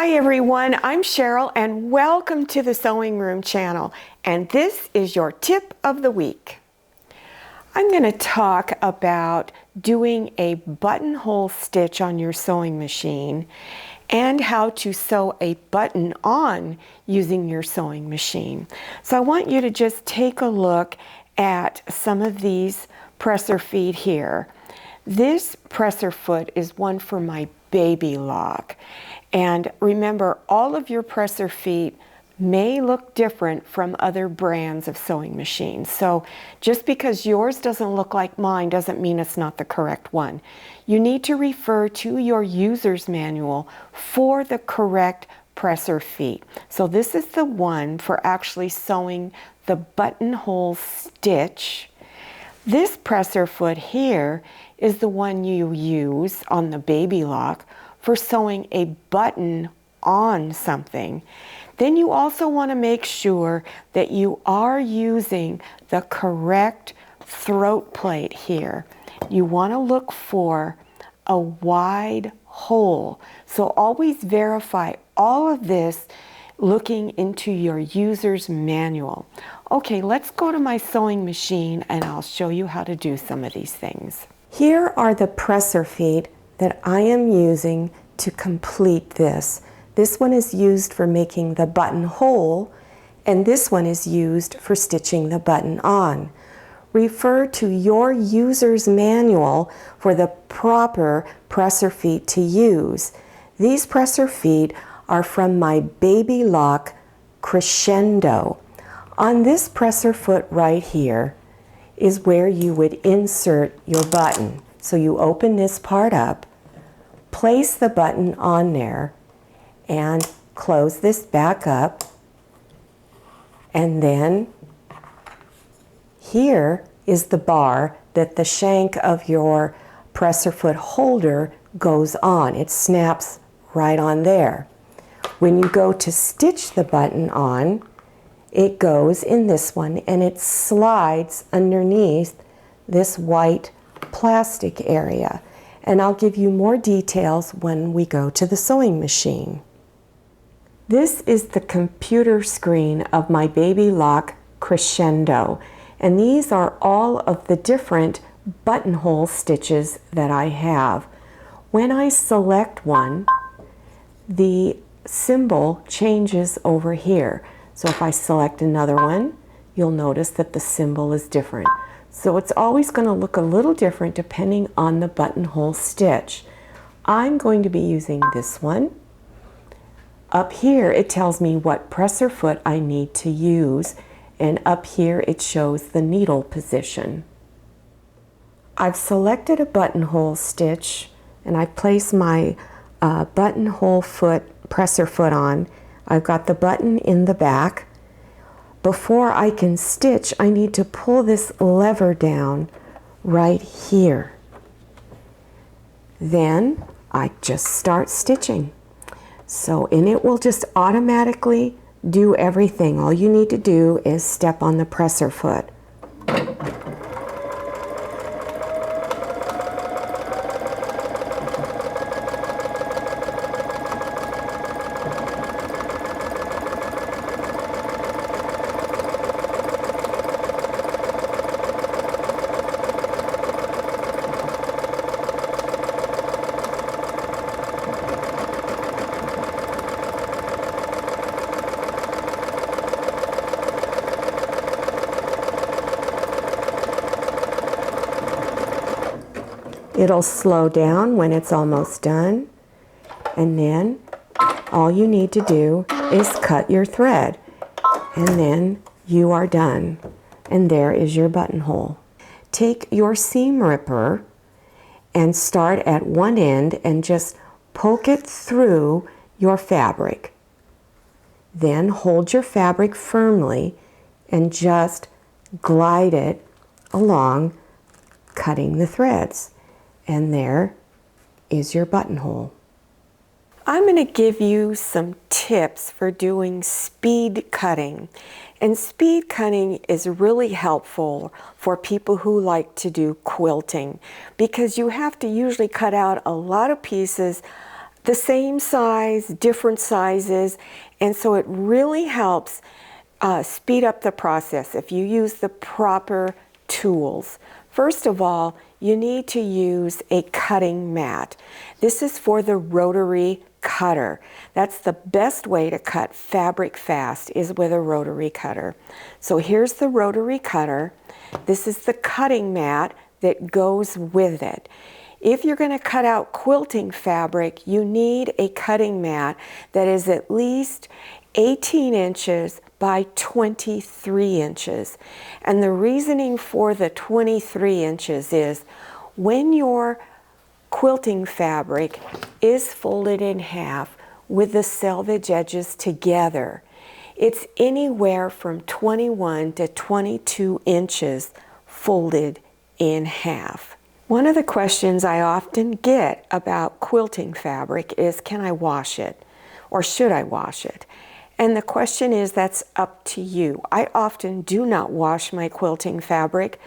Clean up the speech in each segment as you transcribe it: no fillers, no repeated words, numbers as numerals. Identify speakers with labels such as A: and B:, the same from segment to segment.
A: Hi everyone, I'm Cheryl and welcome to the Sewing Room channel, and this is your tip of the week. I'm going to talk about doing a buttonhole stitch on your sewing machine and how to sew a button on using your sewing machine. So I want you to just take a look at some of these presser feet here. This presser foot is one for my Baby Lock. And remember, all of your presser feet may look different from other brands of sewing machines. So just because yours doesn't look like mine doesn't mean it's not the correct one. You need to refer to your user's manual for the correct presser feet. So this is the one for actually sewing the buttonhole stitch. This presser foot here is the one you use on the Baby Lock for sewing a button on something. Then you also want to make sure that you are using the correct throat plate here. You want to look for a wide hole. So always verify all of this looking into your user's manual. Okay, let's go to my sewing machine and I'll show you how to do some of these things. Here are the presser feet that I am using to complete this. This one is used for making the buttonhole, and this one is used for stitching the button on. Refer to your user's manual for the proper presser feet to use. These presser feet are from my Baby Lock Crescendo. On this presser foot right here is where you would insert your button. So you open this part up, place the button on there, and close this back up. And then here is the bar that the shank of your presser foot holder goes on. It snaps right on there. When you go to stitch the button on, it goes in this one and it slides underneath this white plastic area. And I'll give you more details when we go to the sewing machine. This is the computer screen of my Baby Lock Crescendo, and these are all of the different buttonhole stitches that I have. When I select one, the symbol changes over here. So if I select another one, you'll notice that the symbol is different. So it's always going to look a little different depending on the buttonhole stitch. I'm going to be using this one. Up here it tells me what presser foot I need to use, and up here it shows the needle position. I've selected a buttonhole stitch and I place my buttonhole foot, presser foot on. I've got the button in the back. Before I can stitch, I need to pull this lever down right here. Then I just start stitching. And it will just automatically do everything. All you need to do is step on the presser foot. It'll slow down when it's almost done, and then all you need to do is cut your thread, and then you are done. And there is your buttonhole. Take your seam ripper and start at one end and just poke it through your fabric. Then hold your fabric firmly and just glide it along, cutting the threads. And there is your buttonhole. I'm going to give you some tips for doing speed cutting. And speed cutting is really helpful for people who like to do quilting, because you have to usually cut out a lot of pieces the same size, different sizes, and so it really helps speed up the process if you use the proper tools. First of all, you need to use a cutting mat. This is for the rotary cutter. That's the best way to cut fabric fast, is with a rotary cutter. So here's the rotary cutter. This is the cutting mat that goes with it. If you're going to cut out quilting fabric, you need a cutting mat that is at least 18 inches by 23 inches. And the reasoning for the 23 inches is when your quilting fabric is folded in half with the selvage edges together, it's anywhere from 21 to 22 inches folded in half. One of the questions I often get about quilting fabric is, can I wash it? Or should I wash it? And the question is, that's up to you. I often do not wash my quilting fabric,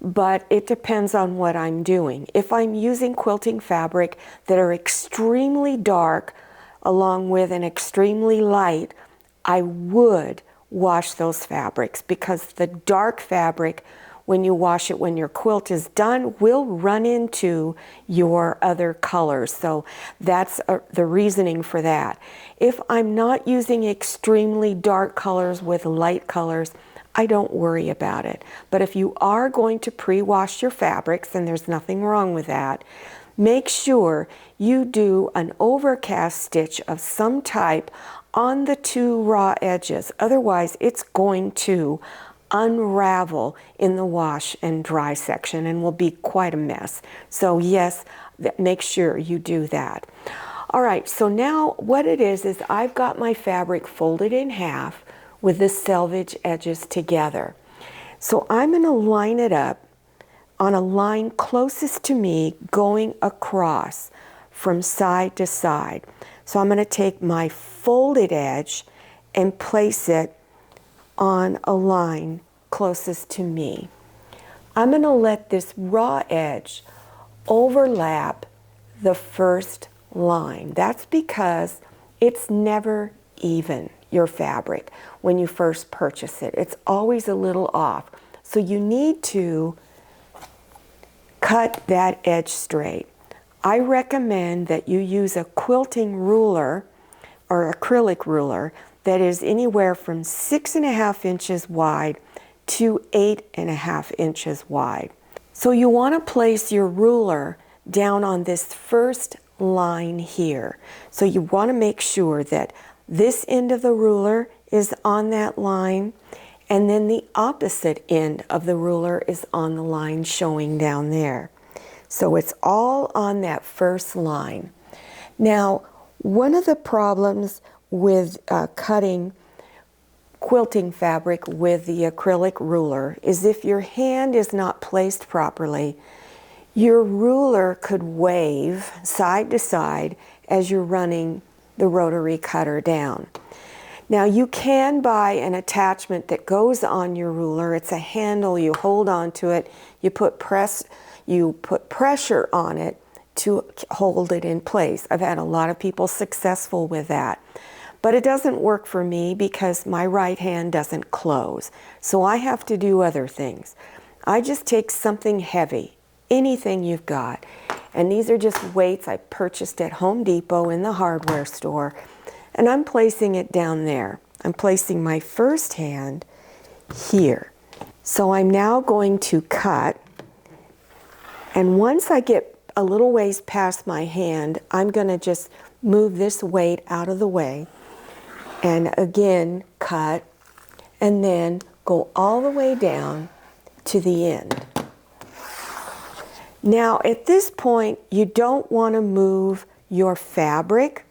A: but it depends on what I'm doing. If I'm using quilting fabric that are extremely dark along with an extremely light, I would wash those fabrics, because the dark fabric, when you wash it when your quilt is done, will run into your other colors. So that's the reasoning for that. If I'm not using extremely dark colors with light colors, I don't worry about it. But if you are going to pre-wash your fabrics, and there's nothing wrong with that, make sure you do an overcast stitch of some type on the two raw edges. Otherwise, it's going to unravel in the wash and dry section and will be quite a mess. So yes, make sure you do that. All right, so now what it is I've got my fabric folded in half with the selvage edges together. So I'm going to line it up on a line closest to me, going across from side to side. So I'm going to take my folded edge and place it on a line closest to me. I'm going to let this raw edge overlap the first line. That's because it's never even, your fabric, when you first purchase it. It's always a little off. So you need to cut that edge straight. I recommend that you use a quilting ruler or acrylic ruler that is anywhere from 6.5 inches wide to 8.5 inches wide. So you want to place your ruler down on this first line here. So you want to make sure that this end of the ruler is on that line, and then the opposite end of the ruler is on the line showing down there. So it's all on that first line. Now, one of the problems with cutting quilting fabric with the acrylic ruler is if your hand is not placed properly, your ruler could wave side to side as you're running the rotary cutter down. Now you can buy an attachment that goes on your ruler. It's a handle, you hold on to it, you put pressure on it to hold it in place. I've had a lot of people successful with that. But it doesn't work for me because my right hand doesn't close. So I have to do other things. I just take something heavy, anything you've got. And these are just weights I purchased at Home Depot in the hardware store. And I'm placing it down there. I'm placing my first hand here. So I'm now going to cut. And once I get a little ways past my hand, I'm going to just move this weight out of the way. And again, cut, and then go all the way down to the end. Now, at this point, you don't want to move your fabric.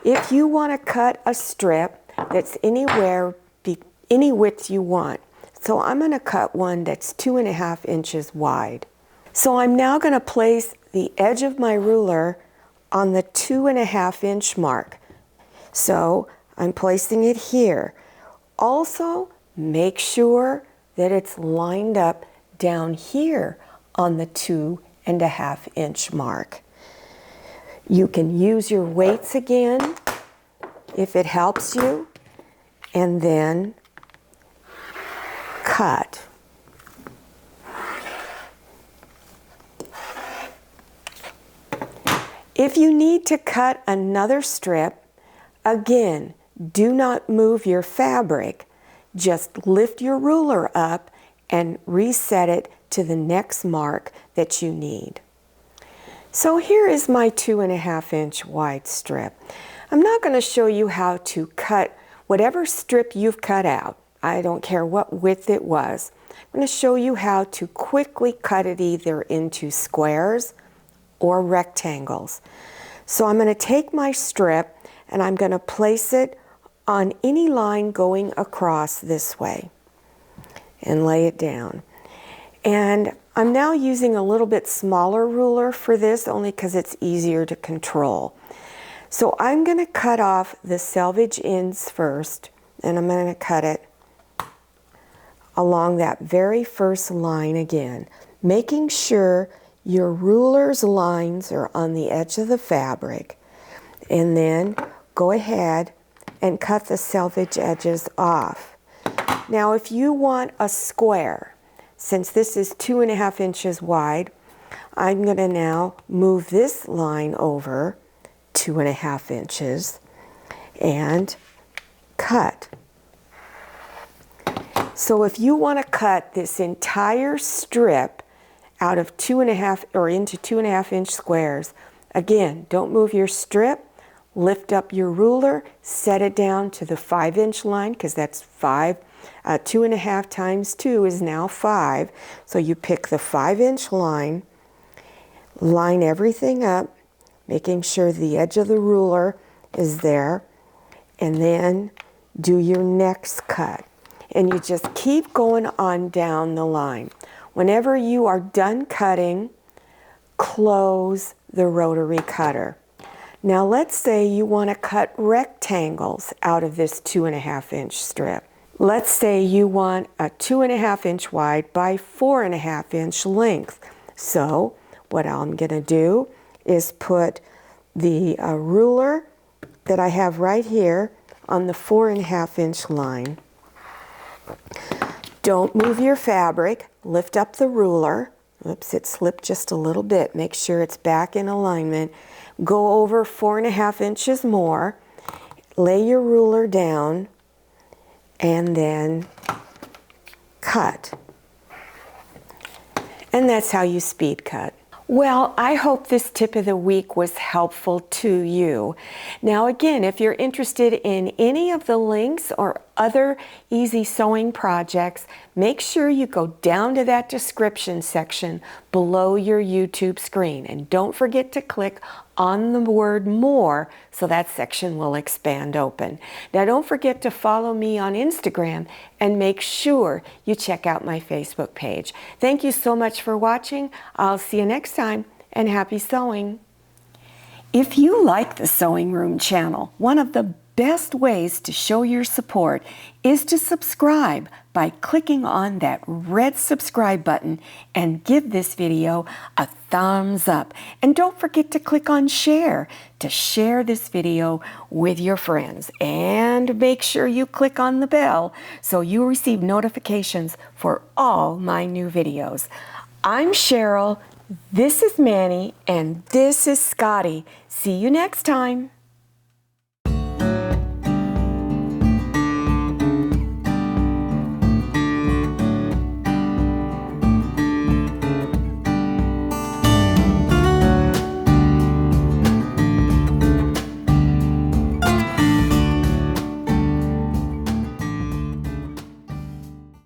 A: If you want to cut a strip that's anywhere, any width you want. So I'm going to cut one that's 2.5 inches wide. So I'm now going to place the edge of my ruler on the 2.5 inch mark. So I'm placing it here. Also, make sure that it's lined up down here on the 2.5 inch mark. You can use your weights again if it helps you, and then cut. If you need to cut another strip, again, do not move your fabric. Just lift your ruler up and reset it to the next mark that you need. So here is my 2.5 inch wide strip. I'm not going to show you how to cut whatever strip you've cut out. I don't care what width it was. I'm going to show you how to quickly cut it either into squares or rectangles. So I'm going to take my strip and I'm going to place it on any line going across this way and lay it down. And I'm now using a little bit smaller ruler for this only because it's easier to control. So I'm going to cut off the selvage ends first, and I'm going to cut it along that very first line again, making sure your ruler's lines are on the edge of the fabric, and then go ahead and cut the selvage edges off. Now if you want a square, since this is 2.5 inches wide, I'm going to now move this line over 2.5 inches and cut. So if you want to cut this entire strip out of 2.5 or into 2.5 inch squares, again, don't move your strip, lift up your ruler, set it down to the 5 inch line because that's 2.5 times 2 is now 5. So you pick the 5 inch line, line everything up, making sure the edge of the ruler is there, and then do your next cut. And you just keep going on down the line. Whenever you are done cutting, close the rotary cutter. Now let's say you want to cut rectangles out of this 2.5 inch strip. Let's say you want a 2.5 inch wide by 4.5 inch length. So what I'm going to do is put the ruler that I have right here on the 4.5 inch line. Don't move your fabric, lift up the ruler. Oops, it slipped just a little bit. Make sure it's back in alignment. Go over 4.5 inches more, lay your ruler down, and then cut. And that's how you speed cut. Well, I hope this tip of the week was helpful to you. Now again, if you're interested in any of the links or other easy sewing projects, make sure you go down to that description section below your YouTube screen. And don't forget to click on the word more so that section will expand open. Now don't forget to follow me on Instagram and make sure you check out my Facebook page. Thank you so much for watching. I'll see you next time, and happy sewing. If you like the Sewing Room channel, one of the best ways to show your support is to subscribe by clicking on that red subscribe button and give this video a thumbs up. And don't forget to click on share to share this video with your friends. And make sure you click on the bell so you receive notifications for all my new videos. I'm Cheryl, this is Manny, and this is Scotty. See you next time.